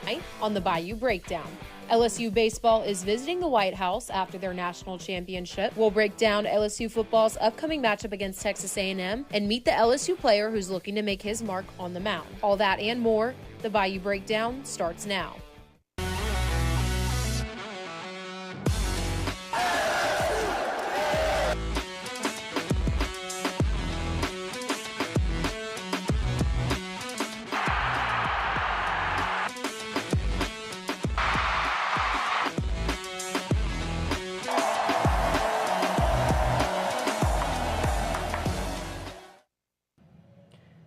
tonight on the Bayou Breakdown. LSU Baseball is visiting the White House after their national championship. We'll break down LSU Football's upcoming matchup against Texas A&M and meet the LSU player who's looking to make his mark on the mound. All that and more, the Bayou Breakdown starts now.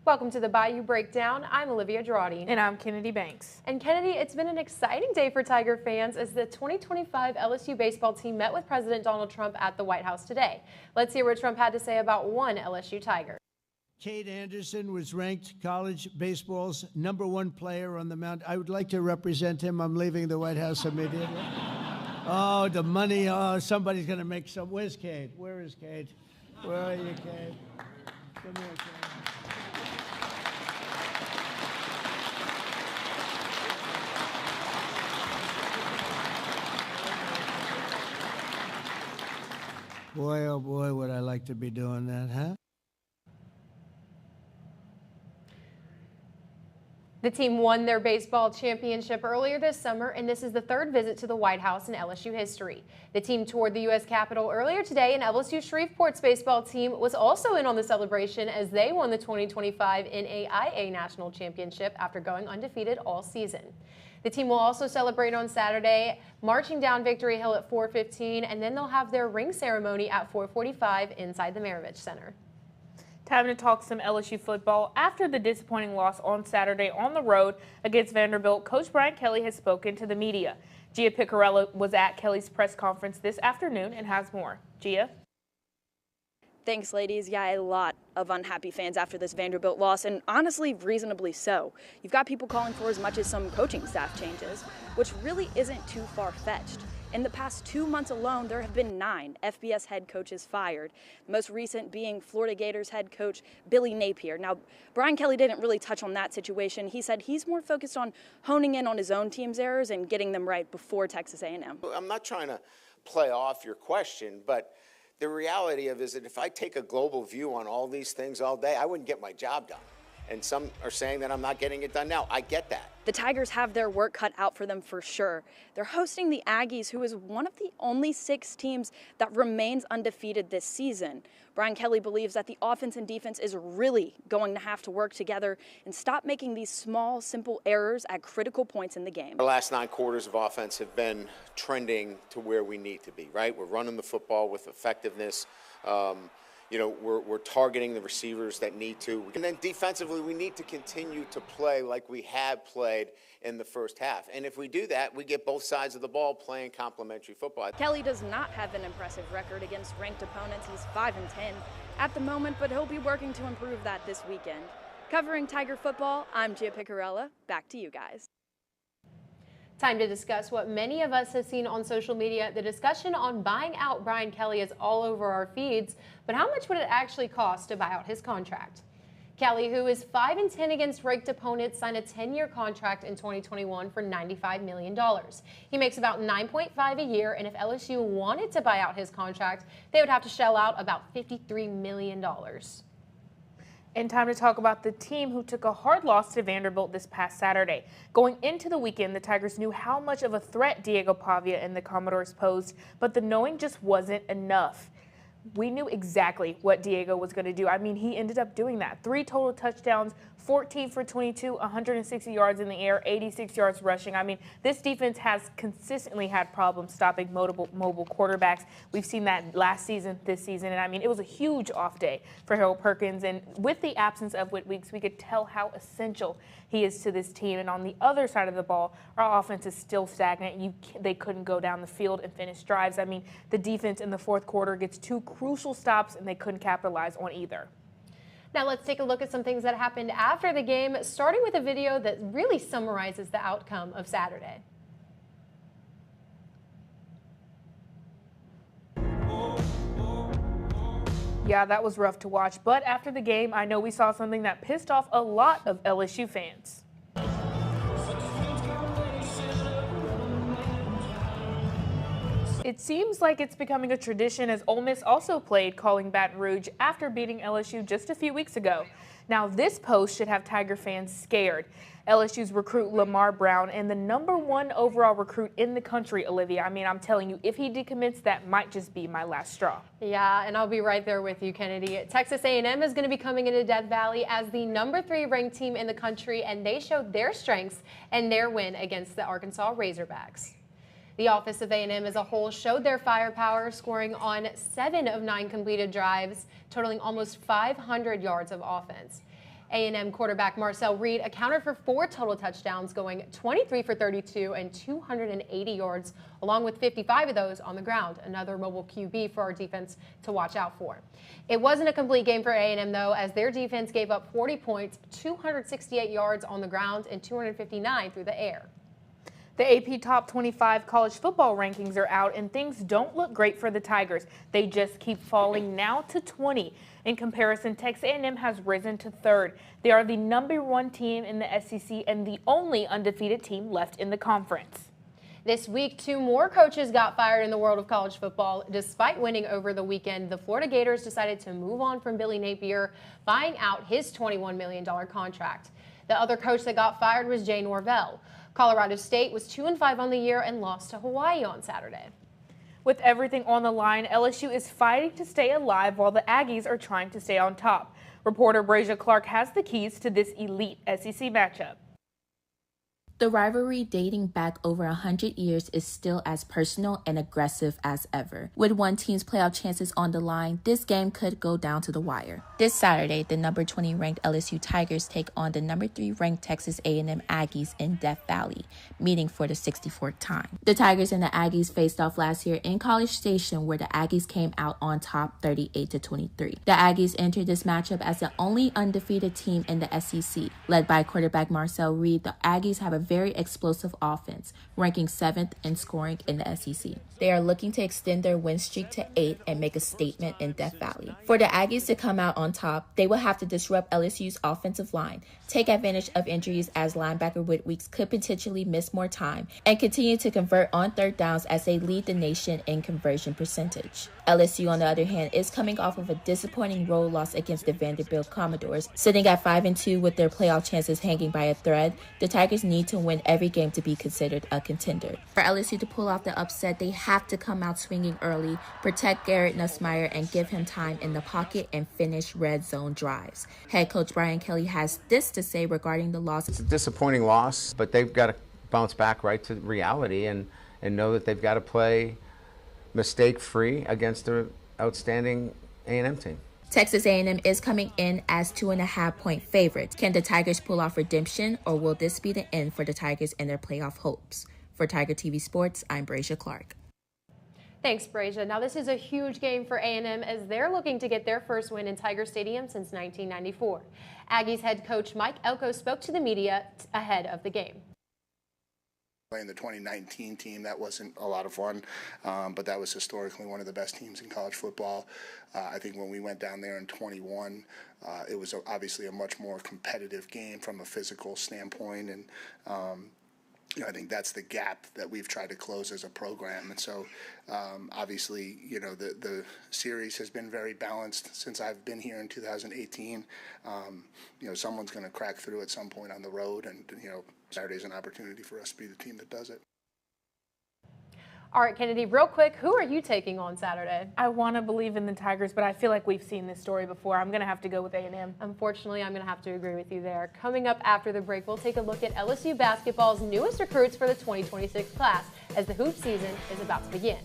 Welcome to the Bayou Breakdown. I'm Olivia Girardi. And I'm Kennedy Banks. And Kennedy, it's been an exciting day for Tiger fans as the 2025 LSU baseball team met with President Donald Trump at the White House today. Let's hear what Trump had to say about one LSU Tiger. Kate Anderson was ranked college baseball's #1 player on the mound. I would like to represent him. I'm leaving the White House immediately. Oh, the money. Oh, somebody's going to make some. Where's Kate? Where is Kate? Where are you, Kate? Come here, Kate. Boy, oh boy, would I like to be doing that, huh? The team won their baseball championship earlier this summer, and this is the third visit to the White House in LSU history. The team toured the U.S. Capitol earlier today, and LSU Shreveport's baseball team was also in on the celebration as they won the 2025 NAIA National Championship after going undefeated all season. The team will also celebrate on Saturday, marching down Victory Hill at 4:15, and then they'll have their ring ceremony at 4:45 inside the Maravich Center. Time to talk some LSU football. After the disappointing loss on Saturday on the road against Vanderbilt, Coach Brian Kelly has spoken to the media. Gia Piccarella was at Kelly's press conference this afternoon and has more. Gia? Thanks, ladies. Yeah, a lot of unhappy fans after this Vanderbilt loss, and honestly, reasonably so. You've got people calling for as much as some coaching staff changes, which really isn't too far-fetched. In the past 2 months alone, there have been 9 FBS head coaches fired, the most recent being Florida Gators head coach Billy Napier. Now, Brian Kelly didn't really touch on that situation. He said he's more focused on honing in on his own team's errors and getting them right before Texas A&M. I'm not trying to play off your question, but the reality of it is that if I take a global view on all these things all day, I wouldn't get my job done. And some are saying that I'm not getting it done now. I get that. The Tigers have their work cut out for them for sure. They're hosting the Aggies, who is one of the only 6 teams that remains undefeated this season. Brian Kelly believes that the offense and defense is really going to have to work together and stop making these small, simple errors at critical points in the game. The last 9 quarters of offense have been trending to where we need to be, right? We're running the football with effectiveness. You know, we're targeting the receivers that need to. And then defensively, we need to continue to play like we have played in the first half. And if we do that, we get both sides of the ball playing complementary football. Kelly does not have an impressive record against ranked opponents. He's 5-10 at the moment, but he'll be working to improve that this weekend. Covering Tiger football, I'm Gia Piccarella. Back to you guys. Time to discuss what many of us have seen on social media. The discussion on buying out Brian Kelly is all over our feeds, but how much would it actually cost to buy out his contract? Kelly, who is 5-10 against ranked opponents, signed a 10-year contract in 2021 for $95 million. He makes about $9.5 a year, and if LSU wanted to buy out his contract, they would have to shell out about $53 million. And time to talk about the team who took a hard loss to Vanderbilt this past Saturday. Going into the weekend, the Tigers knew how much of a threat Diego Pavia and the Commodores posed, but the knowing just wasn't enough. We knew exactly what Diego was going to do. I mean, he ended up doing that. 3 total touchdowns, 14 for 22, 160 yards in the air, 86 yards rushing. I mean, this defense has consistently had problems stopping mobile quarterbacks. We've seen that last season, this season, and I mean, it was a huge off day for Harold Perkins. And with the absence of Whit Weeks, we could tell how essential he is to this team. And on the other side of the ball, our offense is still stagnant. They couldn't go down the field and finish drives. I mean, the defense in the fourth quarter gets 2 crucial stops, and they couldn't capitalize on either. Now let's take a look at some things that happened after the game, starting with a video that really summarizes the outcome of Saturday. Yeah, that was rough to watch, but after the game, I know we saw something that pissed off a lot of LSU fans. It seems like it's becoming a tradition as Ole Miss also played calling Baton Rouge after beating LSU just a few weeks ago. Now this post should have Tiger fans scared. LSU's recruit Lamar Brown and the #1 overall recruit in the country, Olivia. I mean, I'm telling you, if he decommits, that might just be my last straw. Yeah, and I'll be right there with you, Kennedy. Texas A&M is going to be coming into Death Valley as the #3 ranked team in the country, and they showed their strengths in their win against the Arkansas Razorbacks. The Office of A&M as a whole showed their firepower, scoring on 7 of 9 completed drives, totaling almost 500 yards of offense. A&M quarterback Marcel Reed accounted for 4 total touchdowns, going 23 for 32 and 280 yards, along with 55 of those on the ground. Another mobile QB for our defense to watch out for. It wasn't a complete game for A&M, though, as their defense gave up 40 points, 268 yards on the ground, and 259 through the air. The AP Top 25 college football rankings are out, and things don't look great for the Tigers. They just keep falling, now to 20. In comparison, Texas A&M has risen to 3rd. They are the #1 team in the SEC and the only undefeated team left in the conference. This week, 2 more coaches got fired in the world of college football. Despite winning over the weekend, the Florida Gators decided to move on from Billy Napier, buying out his $21 million contract. The other coach that got fired was Jay Norvell. Colorado State was 2-5 on the year and lost to Hawaii on Saturday. With everything on the line, LSU is fighting to stay alive while the Aggies are trying to stay on top. Reporter Brasia Clark has the keys to this elite SEC matchup. The rivalry dating back over 100 years is still as personal and aggressive as ever. With one team's playoff chances on the line, this game could go down to the wire. This Saturday, the #20 ranked LSU Tigers take on the #3 ranked Texas A&M Aggies in Death Valley, meeting for the 64th time. The Tigers and the Aggies faced off last year in College Station, where the Aggies came out on top 38-23. The Aggies entered this matchup as the only undefeated team in the SEC. Led by quarterback Marcel Reed, the Aggies have a very explosive offense, ranking 7th in scoring in the SEC. They are looking to extend their win streak to 8 and make a statement in Death Valley. For the Aggies to come out on top, they will have to disrupt LSU's offensive line, take advantage of injuries as linebacker Whit Weeks could potentially miss more time, and continue to convert on 3rd downs as they lead the nation in conversion percentage. LSU, on the other hand, is coming off of a disappointing road loss against the Vanderbilt Commodores. Sitting at 5-2 with their playoff chances hanging by a thread, the Tigers need to win every game to be considered a contender. For LSU to pull off the upset, they have to come out swinging early, protect Garrett Nussmeier, and give him time in the pocket and finish red zone drives. Head coach Brian Kelly has this to say regarding the loss. It's a disappointing loss, but they've got to bounce back right to reality and know that they've got to play mistake-free against an outstanding A&M team. Texas A&M is coming in as 2.5-point favorites. Can the Tigers pull off redemption, or will this be the end for the Tigers and their playoff hopes? For Tiger TV Sports, I'm Brasia Clark. Thanks, Brasia. Now, this is a huge game for A&M as they're looking to get their first win in Tiger Stadium since 1994. Aggies head coach Mike Elko spoke to the media ahead of the game. Playing the 2019 team, that wasn't a lot of fun, but that was historically one of the best teams in college football. I think when we went down there in 21, it was obviously a much more competitive game from a physical standpoint, and I think that's the gap that we've tried to close as a program. And so, obviously, the series has been very balanced since I've been here in 2018. Someone's going to crack through at some point on the road, and Saturday's an opportunity for us to be the team that does it. All right, Kennedy, real quick, who are you taking on Saturday? I want to believe in the Tigers, but I feel like we've seen this story before. I'm going to have to go with A&M. Unfortunately, I'm going to have to agree with you there. Coming up after the break, we'll take a look at LSU basketball's newest recruits for the 2026 class as the hoop season is about to begin.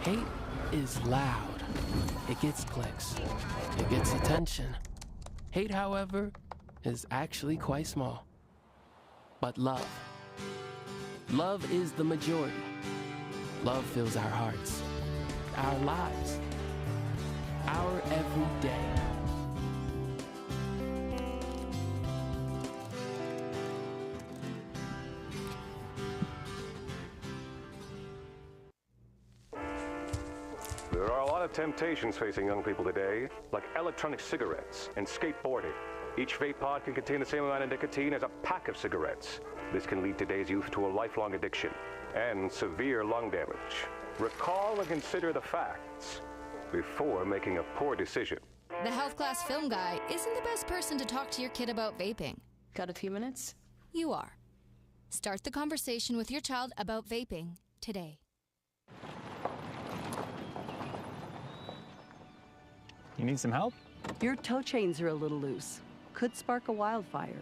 Hate is loud. It gets clicks. It gets attention. Hate, however, is actually quite small. But love is the majority. Love fills our hearts, our lives, our everyday. There are a lot of temptations facing young people today, like electronic cigarettes and skateboarding. Each vape pod can contain the same amount of nicotine as a pack of cigarettes. This can lead today's youth to a lifelong addiction and severe lung damage. Recall and consider the facts before making a poor decision. The health class film guy isn't the best person to talk to your kid about vaping. Got a few minutes? You are. Start the conversation with your child about vaping today. You need some help? Your toe chains are a little loose. Could spark a wildfire.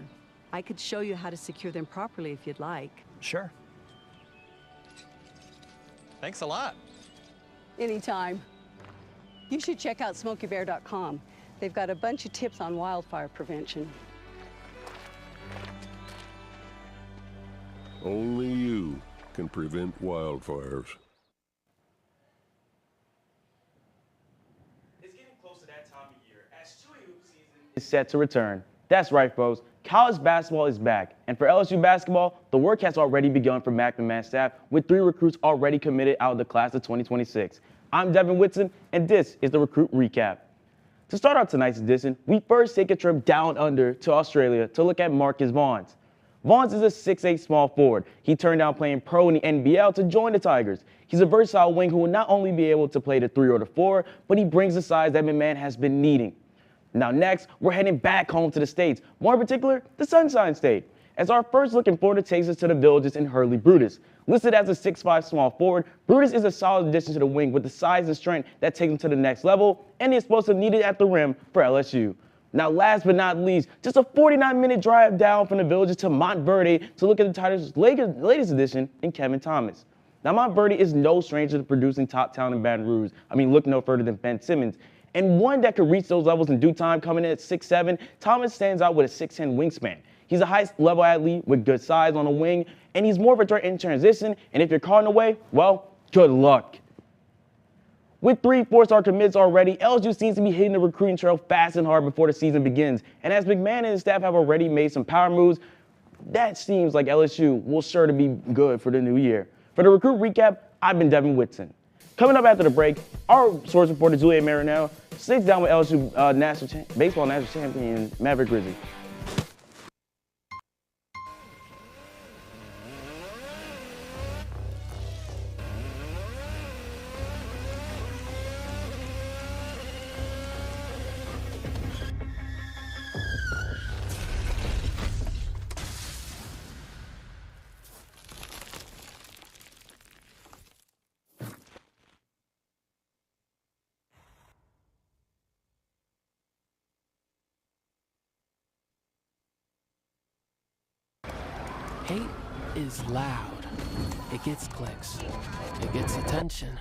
I could show you how to secure them properly if you'd like. Sure. Thanks a lot. Anytime. You should check out SmokeyBear.com. They've got a bunch of tips on wildfire prevention. Only you can prevent wildfires. It's getting close to that time of year as Chewy Hoop season is set to return. That's right, folks. College basketball is back. And for LSU basketball, the work has already begun for McNamara's staff, with 3 recruits already committed out of the class of 2026. I'm Devin Whitson, and this is the Recruit Recap. To start out tonight's edition, we first take a trip down under to Australia to look at Marcus Vaughns. Vaughns is a 6'8" small forward. He turned down playing pro in the NBL to join the Tigers. He's a versatile wing who will not only be able to play the 3 or the 4, but he brings the size that McMahon has been needing. Now next, we're heading back home to the States, more in particular, the Sunshine State, as our first look in Florida takes us to the Villages in Hurley Brutus. Listed as a 6'5" small forward, Brutus is a solid addition to the wing with the size and strength that takes him to the next level and the explosive needed at the rim for LSU. Now last but not least, just a 49-minute drive down from the Villages to Montverde to look at the Tigers' latest addition in Kevin Thomas. Now Montverde is no stranger to producing top talent in Baton Rouge. Look no further than Ben Simmons. And one that could reach those levels in due time, coming in at 6'7", Thomas stands out with a 6'10" wingspan. He's a high-level athlete with good size on the wing, and he's more of a threat in transition, and if you're caught in the way, well, good luck. With 3 4-star commits already, LSU seems to be hitting the recruiting trail fast and hard before the season begins. And as McMahon and his staff have already made some power moves, that seems like LSU will sure to be good for the new year. For the Recruit Recap, I've been Devin Whitson. Coming up after the break, our source reporter Julia Marinell sits down with LSU baseball national champion Maverick Grizzly. Hate is loud. It gets clicks. It gets attention.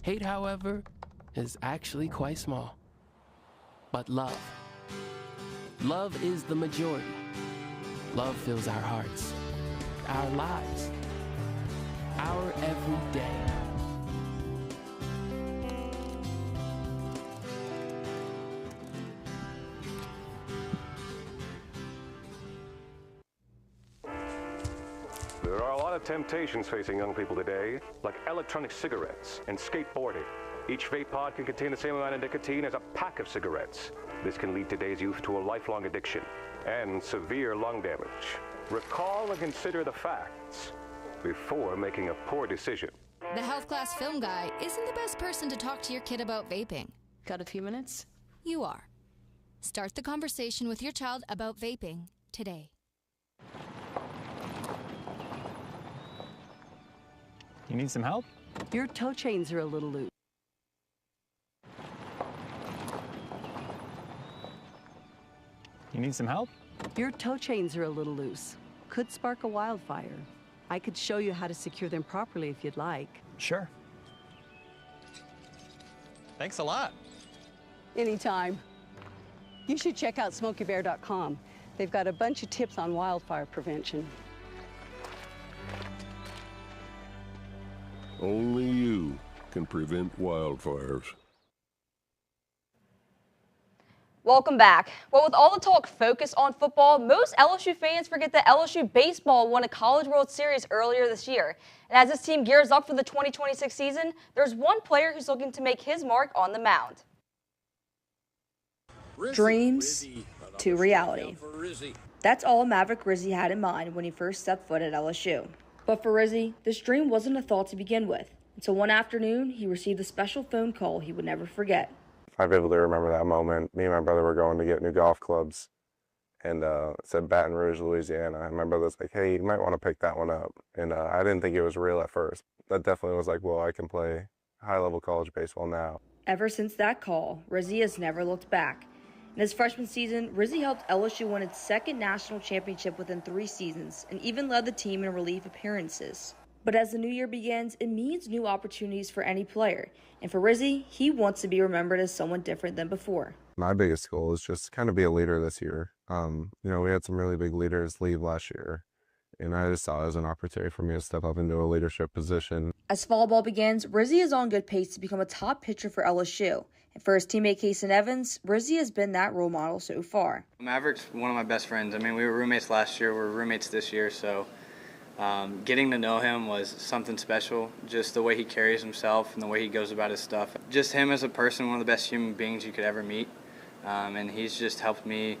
Hate, however, is actually quite small. But love is the majority. Love fills our hearts, our lives, our everyday. There are a lot of temptations facing young people today, like electronic cigarettes and skateboarding. Each vape pod can contain the same amount of nicotine as a pack of cigarettes. This can lead today's youth to a lifelong addiction and severe lung damage. Recall and consider the facts before making a poor decision. The health class film guy isn't the best person to talk to your kid about vaping. Got a few minutes? You are. Start the conversation with your child about vaping today. You need some help? Your toe chains are a little loose. You need some help? Your toe chains are a little loose. Could spark a wildfire. I could show you how to secure them properly if you'd like. Sure. Thanks a lot. Anytime. You should check out SmokeyBear.com. They've got a bunch of tips on wildfire prevention. Only you can prevent wildfires. Welcome back. Well, with all the talk focused on football, most LSU fans forget that LSU Baseball won a College World Series earlier this year. And as this team gears up for the 2026 season, there's one player who's looking to make his mark on the mound. Dreams to reality. That's all Maverick Rizzi had in mind when he first stepped foot at LSU. But for Rizzi, this dream wasn't a thought to begin with, until one afternoon he received a special phone call he would never forget. I vividly remember that moment. Me and my brother were going to get new golf clubs, and it said Baton Rouge, Louisiana. And my brother was like, hey, you might want to pick that one up. And I didn't think it was real at first. That definitely was like, well, I can play high-level college baseball now. Ever since that call, Rizzi has never looked back. In his freshman season, Rizzi helped LSU win its second national championship within 3 seasons and even led the team in relief appearances. But as the new year begins, it means new opportunities for any player. And for Rizzi, he wants to be remembered as someone different than before. My biggest goal is just kind of be a leader this year. We had some really big leaders leave last year, and I just saw it as an opportunity for me to step up into a leadership position. As fall ball begins, Rizzi is on good pace to become a top pitcher for LSU. And for his teammate Kason Evans, Rizzi has been that role model so far. Maverick's one of my best friends. I mean, we were roommates last year, we're roommates this year, so getting to know him was something special. Just the way he carries himself and the way he goes about his stuff. Just him as a person, one of the best human beings you could ever meet. And he's just helped me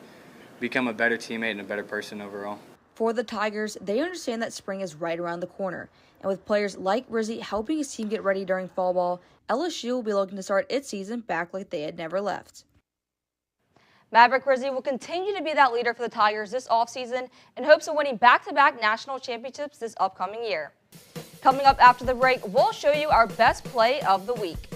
become a better teammate and a better person overall. For the Tigers, they understand that spring is right around the corner. And with players like Rizzi helping his team get ready during fall ball, LSU will be looking to start its season back like they had never left. Maverick Rizzi will continue to be that leader for the Tigers this offseason in hopes of winning back-to-back national championships this upcoming year. Coming up after the break, we'll show you our best play of the week.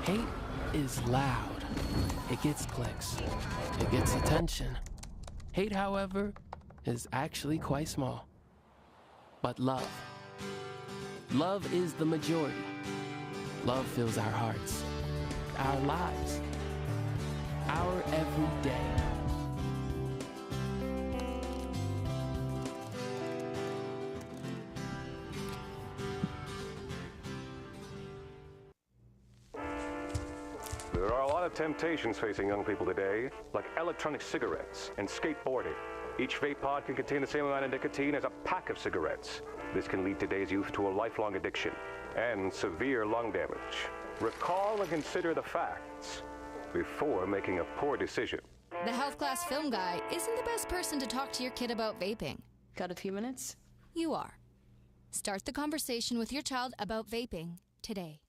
Hate is loud. It gets clicks. It gets attention. Hate, however, is actually quite small. But love is the majority. Love fills our hearts, our lives, our everyday. There are a lot of temptations facing young people today, like electronic cigarettes and skateboarding. Each vape pod can contain the same amount of nicotine as a pack of cigarettes. This can lead today's youth to a lifelong addiction and severe lung damage. Recall and consider the facts before making a poor decision. The health class film guy isn't the best person to talk to your kid about vaping. Got a few minutes? You are. Start the conversation with your child about vaping today.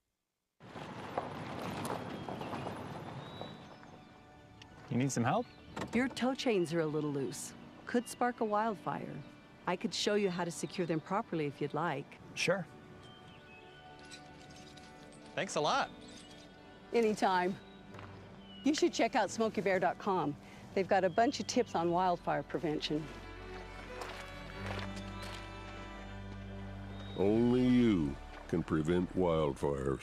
You need some help? Your toe chains are a little loose. Could spark a wildfire. I could show you how to secure them properly if you'd like. Sure. Thanks a lot. Anytime. You should check out SmokeyBear.com. They've got a bunch of tips on wildfire prevention. Only you can prevent wildfires.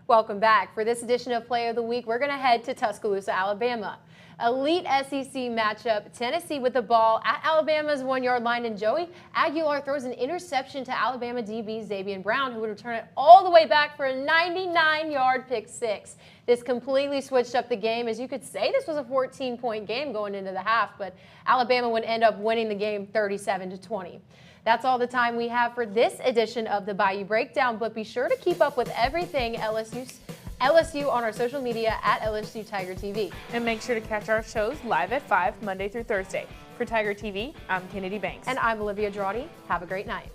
Welcome back. For this edition of Play of the Week, we're going to head to Tuscaloosa, Alabama. Elite SEC matchup, Tennessee with the ball at Alabama's 1-yard line, and Joey Aguilar throws an interception to Alabama DB Xavier Brown, who would return it all the way back for a 99-yard pick six. This completely switched up the game. As you could say, this was a 14-point game going into the half, but Alabama would end up winning the game 37-20. That's all the time we have for this edition of the Bayou Breakdown, but be sure to keep up with everything LSU on our social media at LSU Tiger TV. And make sure to catch our shows live at 5 Monday through Thursday. For Tiger TV, I'm Kennedy Banks. And I'm Olivia Drawdy. Have a great night.